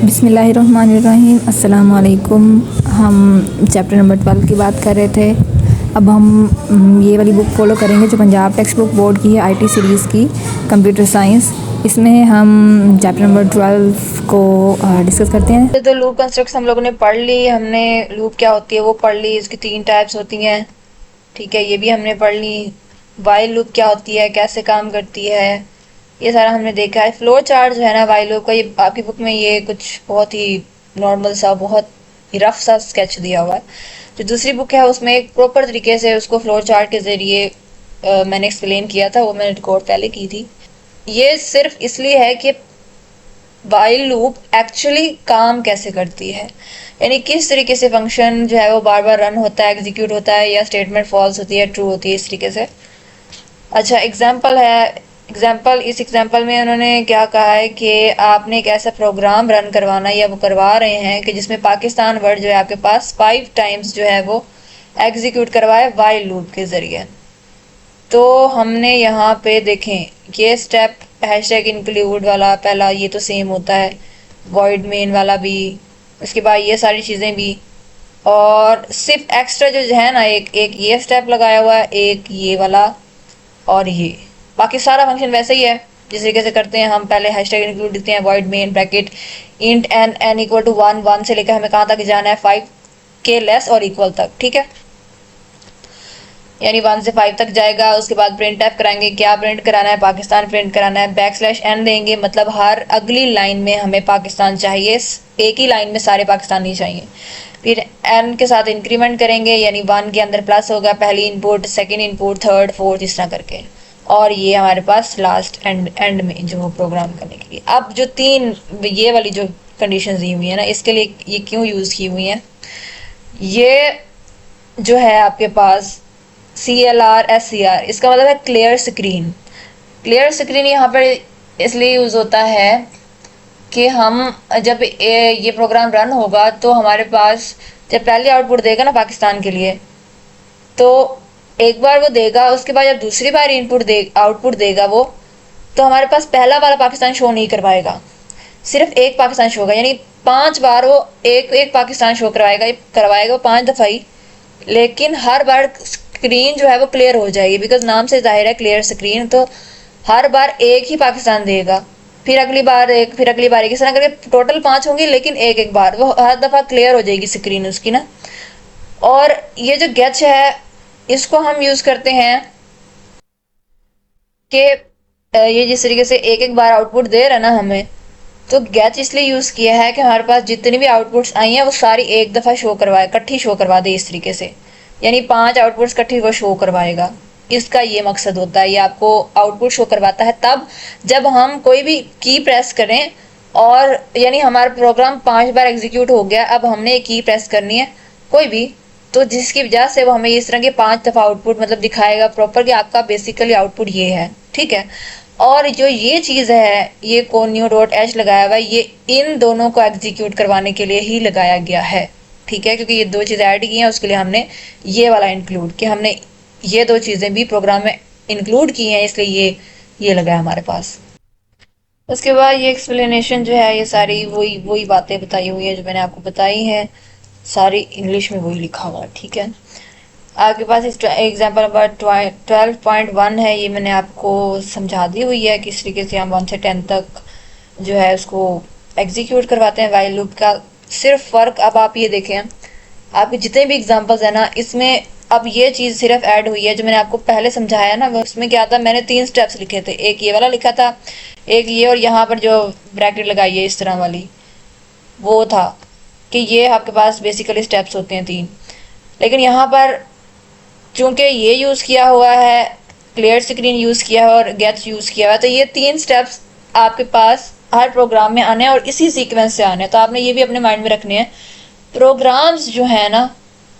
बिस्मिल्लाहिर्रहमानिर्रहीम अस्सलाम वालेकुम। हम चैप्टर नंबर 12 की बात कर रहे थे। अब हम ये वाली बुक फॉलो करेंगे जो पंजाब टेक्स्ट बुक बोर्ड की है, आईटी सीरीज़ की, कंप्यूटर साइंस। इसमें हम चैप्टर नंबर 12 को डिस्कस करते हैं। तो लूप कंस्ट्रक्ट्स हम लोगों ने पढ़ ली, हमने लूप क्या होती है वो पढ़ ली, इसकी 3 टाइप्स होती हैं। ठीक है, ये भी हमने पढ़ ली। वाइल लूप क्या होती है, कैसे काम करती है, ये सारा हमने देखा है। फ्लो चार्ट जो है ना वाइल लूप का, ये आपकी बुक में ये कुछ बहुत ही नॉर्मल सा, बहुत ही रफ सा स्केच दिया हुआ है। जो दूसरी बुक है उसमें एक प्रॉपर तरीके से उसको फ्लो चार्ट के जरिए मैंने एक्सप्लेन किया था, वो मैंने रिकॉर्ड पहले की थी। ये सिर्फ इसलिए है कि वाइल लूप एक्चुअली काम कैसे करती है, यानी किस तरीके से फंक्शन जो है वो बार बार रन होता है, एग्जीक्यूट होता है, या स्टेटमेंट फॉल्स होती है, ट्रू होती है, इस तरीके से। अच्छा, एग्जाम्पल है। इस एग्जाम्पल में उन्होंने क्या कहा है कि आपने एक ऐसा प्रोग्राम रन करवाना या वो करवा रहे हैं कि जिसमें पाकिस्तान वर्ड जो है आपके पास 5 टाइम्स जो है वो एग्जीक्यूट करवाए वाइल लूप के जरिए। तो हमने यहाँ पे देखें ये स्टेप हैशटैग इंक्लूड वाला पहला, ये तो सेम होता है, वॉइड मेन वाला भी, उसके बाद ये सारी चीज़ें भी। और सिर्फ एक्स्ट्रा जो है ना, एक एक ये स्टेप लगाया हुआ है, एक ये वाला, और ये बाकी सारा फंक्शन वैसे ही है जिस तरीके से करते हैं हम। पहले हैशटैग इंक्लूड देते हैं, void main bracket int n equal to 1 से लेकर हमें कहाँ तक जाना है, 5 के लेस और इक्वल तक। ठीक है, यानी 1 से 5 तक जाएगा। उसके बाद प्रिंट एफ कराएंगे, क्या प्रिंट कराना है, पाकिस्तान प्रिंट कराना है। \n देंगे, मतलब हर अगली लाइन में हमें पाकिस्तान चाहिए, एक ही लाइन में सारे पाकिस्तानी चाहिए। फिर n के साथ इंक्रीमेंट करेंगे, यानी 1 के अंदर प्लस होगा, पहली input, second input, third, fourth, इस तरह करके। और ये हमारे पास लास्ट एंड में जो प्रोग्राम करने के लिए। अब जो 3 ये वाली जो कंडीशन दी हुई है ना, इसके लिए ये क्यों यूज की हुई है, ये जो है आपके पास CLR SCR, इसका मतलब है क्लियर स्क्रीन। क्लियर स्क्रीन यहाँ पर इसलिए यूज होता है कि हम जब ये प्रोग्राम रन होगा तो हमारे पास जब पहले आउटपुट देगा ना पाकिस्तान के लिए, तो एक बार वो देगा, उसके बाद जब दूसरी बार आउटपुट देगा वो, तो हमारे पास पहला वाला पाकिस्तान शो नहीं करवाएगा, सिर्फ एक पाकिस्तान शो होगा। यानी 5 बार वो एक एक पाकिस्तान शो करवाएगा 5 दफा ही, लेकिन हर बार स्क्रीन जो है वो क्लियर हो जाएगी, बिकॉज नाम से जाहिर है क्लियर स्क्रीन, तो हर बार एक ही पाकिस्तान देगा, फिर अगली बार एक, फिर अगली बार एक, इस तरह करके टोटल 5 होंगी, लेकिन एक एक बार वो हर दफा क्लियर हो जाएगी स्क्रीन उसकी ना। और ये जो गेच है इसको हम यूज करते हैं कि ये जिस तरीके से एक एक बार आउटपुट दे रहा है ना हमें, तो गेच इसलिए यूज किया है कि हमारे पास जितनी भी आउटपुट्स आई हैं वो सारी एक दफा शो करवाए, इकट्ठी शो करवा दे इस तरीके से, यानी 5 आउटपुट्स इकट्ठी वो शो करवाएगा। इसका ये मकसद होता है, ये आपको आउटपुट शो करवाता है तब जब हम कोई भी की प्रेस करें, और यानी हमारा प्रोग्राम 5 बार एग्जीक्यूट हो गया, अब हमने एक की प्रेस करनी है कोई भी, तो जिसकी वजह से वो हमें इस तरह के 5 दफा आउटपुट मतलब दिखाएगा प्रॉपर कि आपका बेसिकली आउटपुट ये है। ठीक है, और जो ये चीज है, ये conio.h लगाया हुआ है, ये इन दोनों को एग्जीक्यूट करवाने के लिए ही लगाया गया है। ठीक है, क्योंकि ये 2 चीजें ऐड की हैं, उसके लिए हमने ये वाला इंक्लूड, कि हमने ये 2 चीजें भी प्रोग्राम में इंक्लूड की हैं, इसलिए ये लगा है हमारे पास। उसके बाद ये एक्सप्लेनेशन जो है, ये सारी वही वही बातें बताई हुई है जो मैंने आपको बताई हैं, सारी इंग्लिश में वही लिखा हुआ है। ठीक है, आपके पास इस एग्जाम्पल नंबर 12.1 है, ये मैंने आपको समझा दी हुई है किस तरीके से हम 1 से 10 तक जो है उसको एग्जीक्यूट करवाते हैं वाइल लूप का। सिर्फ फर्क अब आप ये देखें, आपके जितने भी एग्जाम्पल्स है ना, इसमें अब ये चीज सिर्फ ऐड हुई है जो मैंने आपको पहले समझाया ना, उसमें क्या था, मैंने 3 स्टेप्स लिखे थे, एक ये वाला लिखा था, एक ये, और यहाँ पर जो ब्रैकेट लगाई है इस तरह वाली, वो था कि ये आपके पास बेसिकली स्टेप्स होते हैं 3। लेकिन यहाँ पर चूंकि ये यूज किया हुआ है, क्लियर स्क्रीन यूज किया है और गेट्स यूज किया हुआ है, तो ये 3 स्टेप्स आपके पास हर प्रोग्राम में आने हैं और इसी सीक्वेंस से आने हैं। तो आपने ये भी अपने माइंड में रखने हैं, प्रोग्राम्स जो है ना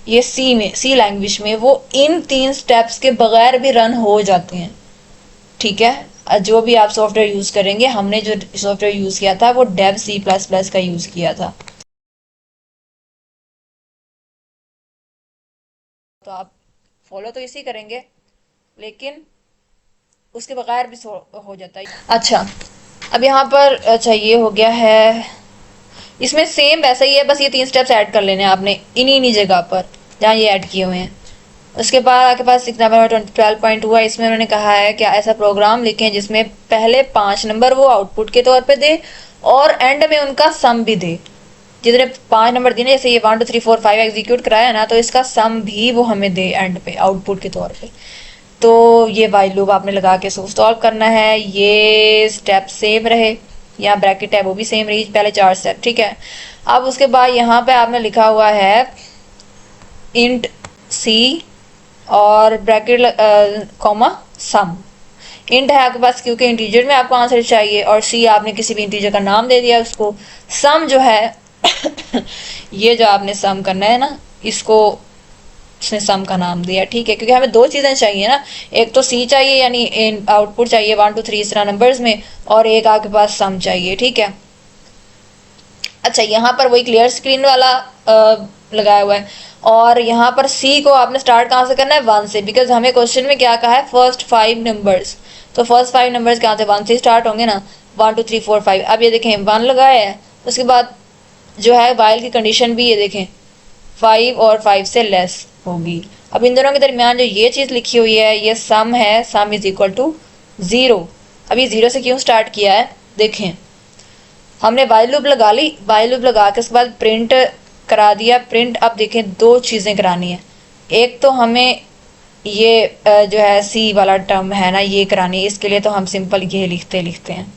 ये सी लैंग्वेज में, वो इन 3 स्टेप्स के बगैर भी रन हो जाते हैं। ठीक है, जो भी आप सॉफ्टवेयर यूज करेंगे, हमने जो सॉफ्टवेयर यूज किया था वो डेव C++ का यूज किया था, तो आप फॉलो तो इसी करेंगे, लेकिन उसके बगैर भी हो जाता है। अच्छा, अब यहाँ पर अच्छा ये हो गया है, इसमें सेम वैसा ही है, बस ये 3 स्टेप्स ऐड कर लेने हैं आपने इन्हीं जगह पर जहाँ ये ऐड किए हुए हैं। उसके बाद आपके पास एग्जाम्पल 12.2 है। इसमें उन्होंने कहा है कि ऐसा प्रोग्राम लिखें जिसमें पहले 5 नंबर वो आउटपुट के तौर पे दे और एंड में उनका सम भी दे। जितने 5 नंबर दिए, जैसे ये 1 2 3 4 5 एग्जीक्यूट कराया ना, तो इसका सम भी वो हमें दे एंड पे आउटपुट के तौर पे। तो ये वाइल लूप आपने लगा के सॉल्व करना है। ये स्टेप सेम रहे, यहाँ ब्रैकेट है वो भी सेम रही, पहले 4 स्टेप, ठीक है। अब उसके बाद यहाँ पे आपने लिखा हुआ है इंट सी और ब्रैकेट कॉमा सम। इंट है आपके पास क्योंकि इंटीजर में आपको आंसर चाहिए, और सी आपने किसी भी इंटीजर का नाम दे दिया उसको। सम जो है ये जो आपने सम करना है ना, इसको उसने सम का नाम दिया, ठीक है, क्योंकि हमें 2 चीजें चाहिए ना, एक तो सी चाहिए यानी आउटपुट चाहिए 1 2 3 इस तरह नंबर्स में, और एक आपके पास सम चाहिए, ठीक है। अच्छा, यहाँ पर वही क्लियर स्क्रीन वाला लगाया हुआ है, और यहाँ पर सी को आपने स्टार्ट कहाँ से करना है, 1 से, बिकॉज हमें क्वेश्चन में क्या कहा है, फर्स्ट 5 नंबर्स, तो फर्स्ट 5 नंबर्स कहाँ से, 1 से स्टार्ट होंगे ना, 1 2 3 4 5। अब ये देखें 1 लगाया है, उसके बाद जो है वाइल की कंडीशन भी ये देखें 5 और 5 से लेस होगी। अब इन दोनों के दरमियान जो ये चीज़ लिखी हुई है, ये सम है, सम इज इक्वल टू 0। अब ये 0 से क्यों स्टार्ट किया है, देखें हमने वाइल लूप लगा ली, वाइल लूप लगा के उसके बाद प्रिंट करा दिया। प्रिंट, अब देखें 2 चीज़ें करानी है, एक तो हमें ये जो है सी वाला टर्म है ना, ये करानी है, इसके लिए तो हम सिंपल ये लिखते हैं।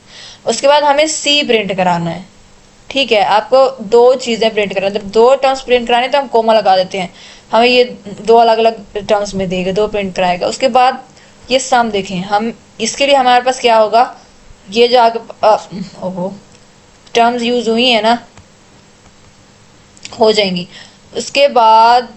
उसके बाद हमें सी प्रिंट कराना है, ठीक है। आपको 2 चीज़ें प्रिंट कराना, जब 2 टर्म्स प्रिंट कराने तो हम कोमा लगा देते हैं, हमें ये 2 अलग अलग टर्म्स में देगा, 2 प्रिंट कराएगा। उसके बाद ये सम देखें, हम इसके लिए हमारे पास क्या होगा, ये जो आगे ओहो टर्म्स यूज हुई है ना, हो जाएंगी। उसके बाद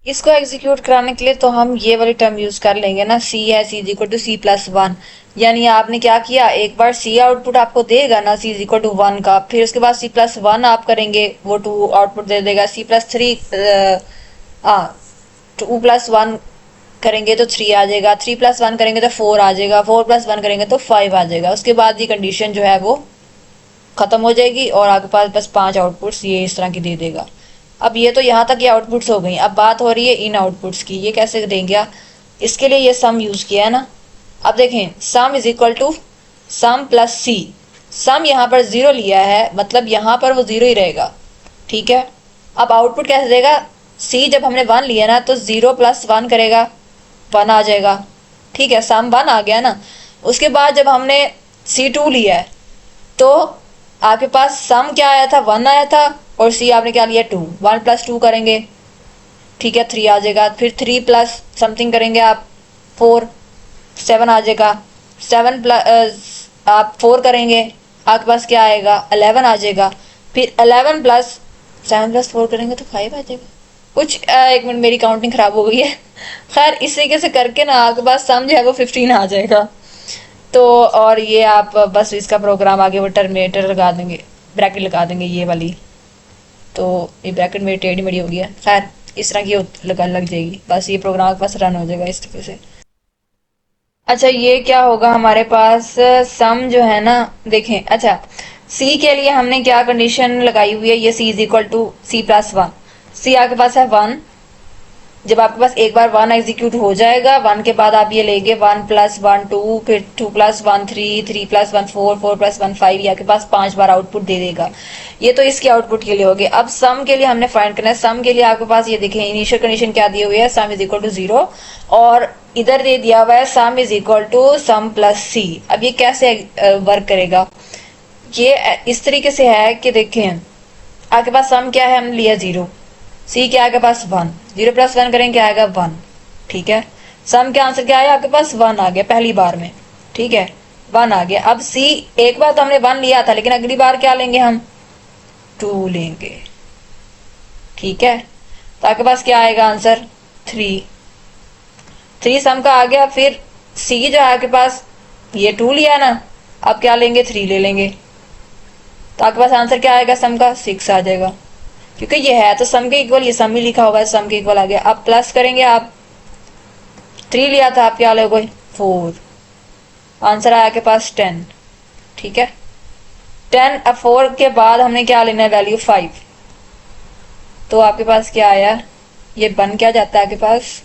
इसको एग्जीक्यूट कराने के लिए तो हम ये वाली टर्म यूज कर लेंगे ना, सी है, c is equal to c plus 1, यानी आपने क्या किया, एक बार सी आउटपुट आपको देगा ना सी इज इक्वल टू 1 का, फिर उसके बाद सी प्लस 1 आप करेंगे, वो 2 आउटपुट दे देगा। सी प्लस 3 2 प्लस 1 करेंगे तो 3 आ जाएगा, 3 प्लस 1 करेंगे तो 4 आ जाएगा, 4 प्लस 1 करेंगे तो 5 आ जाएगा। उसके बाद ये कंडीशन जो है वो खत्म हो जाएगी और आपके पास बस 5 आउटपुट्स ये इस तरह की दे देगा। अब ये तो यहाँ तक ये आउटपुट्स हो गई, अब बात हो रही है इन आउटपुट्स की, ये कैसे देंगे, इसके लिए ये सम यूज किया है ना। अब देखें sum is equal to sum plus c, sum यहाँ पर 0 लिया है, मतलब यहाँ पर वो 0 ही रहेगा, ठीक है। अब आउटपुट कैसे देगा, सी जब हमने 1 लिया ना तो 0 प्लस 1 करेगा, 1 आ जाएगा, ठीक है, सम 1 आ गया ना। उसके बाद जब हमने C2 लिया है तो आपके पास सम क्या आया था, 1 आया था, और सी आपने क्या लिया 2, 1 प्लस 2 करेंगे, ठीक है, 3 आ जाएगा। फिर 3 प्लस समथिंग करेंगे आप 4, 7 आ जाएगा। 7 प्लस आप 4 करेंगे, आपके पास क्या आएगा, 11 आ जाएगा। फिर 11 प्लस 7 प्लस 4 करेंगे तो 5 आ जाएगा। कुछ एक मिनट मेरी काउंटिंग खराब हो गई है, खैर इस तरीके से करके ना आपके पास सम जो है वो 15 आ जाएगा। तो और ये आप बस इसका प्रोग्राम आगे वो टर्मिनेटर लगा देंगे, ब्रैकेट लगा देंगे ये वाली, तो ये ब्रैकेट मेरी टेढ़ी मेढ़ी हो गया, खैर इस तरह की लग जाएगी, बस ये प्रोग्राम आपके पास रन हो जाएगा इस तरीके से। अच्छा ये क्या होगा हमारे पास, सम जो है ना देखें, अच्छा सी के लिए हमने क्या कंडीशन लगाई हुई है, ये c is equal to c plus 1, c आपके पास है 1, जब आपके पास एक बार 1 एग्जीक्यूट हो जाएगा, 1 के बाद आप ये लेंगे 1 प्लस 1 2, फिर 2 प्लस 1 3, 3 प्लस 1 4, 4 प्लस 1 5, ये आपके पास 5 बार आउटपुट दे देगा। ये तो इसके आउटपुट के लिए हो गए। अब सम के लिए हमने फाइंड करना है, सम के लिए आपके पास ये देखें इनिशियल कंडीशन क्या दी हुई है, सम इज इक्वल टू 0, और इधर दे दिया हुआ है sum is equal to sum plus c. अब ये कैसे वर्क करेगा, ये इस तरीके से है कि देखें आपके पास सम क्या है, हमने लिया 0, सी क्या आएगा पास 1, 0 प्लस 1 करेंगे क्या आएगा 1, ठीक है। सम के आंसर क्या आया, आपके पास 1 आ गया पहली बार में, ठीक है, 1 आ गया। अब सी एक बार तो हमने 1 लिया था, लेकिन अगली बार क्या लेंगे हम 2 लेंगे, ठीक है, तो आपके पास क्या आएगा आंसर 3 सम का आ गया। फिर सी जो है आपके पास ये 2 लिया ना, अब क्या लेंगे 3 ले लेंगे, तो आपके पास आंसर क्या आएगा सम का 6 आ जाएगा, क्योंकि ये है तो सम के इक्वल, ये सम ही लिखा होगा, सम के इक्वल आ गया। अब प्लस करेंगे, आप 3 लिया था, आप क्या लोगे 4, आंसर आया के पास 10, ठीक है। 10 अब 4 के बाद हमने क्या लेना है, वैल्यू 5। तो आपके पास क्या आया, ये बन क्या जाता है आपके पास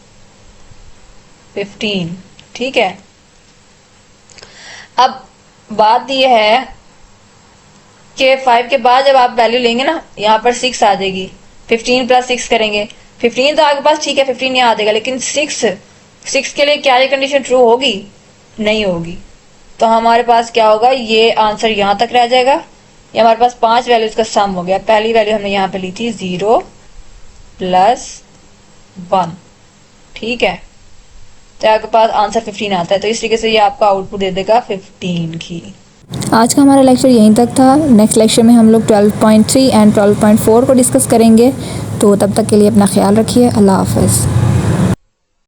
15। ठीक है, अब बात ये है कि 5 के बाद जब आप वैल्यू लेंगे ना, यहाँ पर 6 आ जाएगी। 15 प्लस 6 करेंगे, 15 तो आपके पास ठीक है, 15 यहाँ आ जाएगा, लेकिन 6 के लिए क्या ये कंडीशन ट्रू होगी, नहीं होगी। तो हमारे पास क्या होगा, ये आंसर यहाँ तक रह जाएगा। ये हमारे पास 5 वैल्यूज का सम हो गया। पहली वैल्यू हमने यहाँ पे ली थी 0 प्लस 1। ठीक है, तो आपके पास आंसर 15 आता है। तो इस तरीके से ये आपका आउटपुट दे देगा 15 की। आज का हमारा लेक्चर यहीं तक था। नेक्स्ट लेक्चर में हम लोग 12.3 एंड 12.4 को डिस्कस करेंगे। तो तब तक के लिए अपना ख्याल रखिए। अल्लाह हाफ़िज़।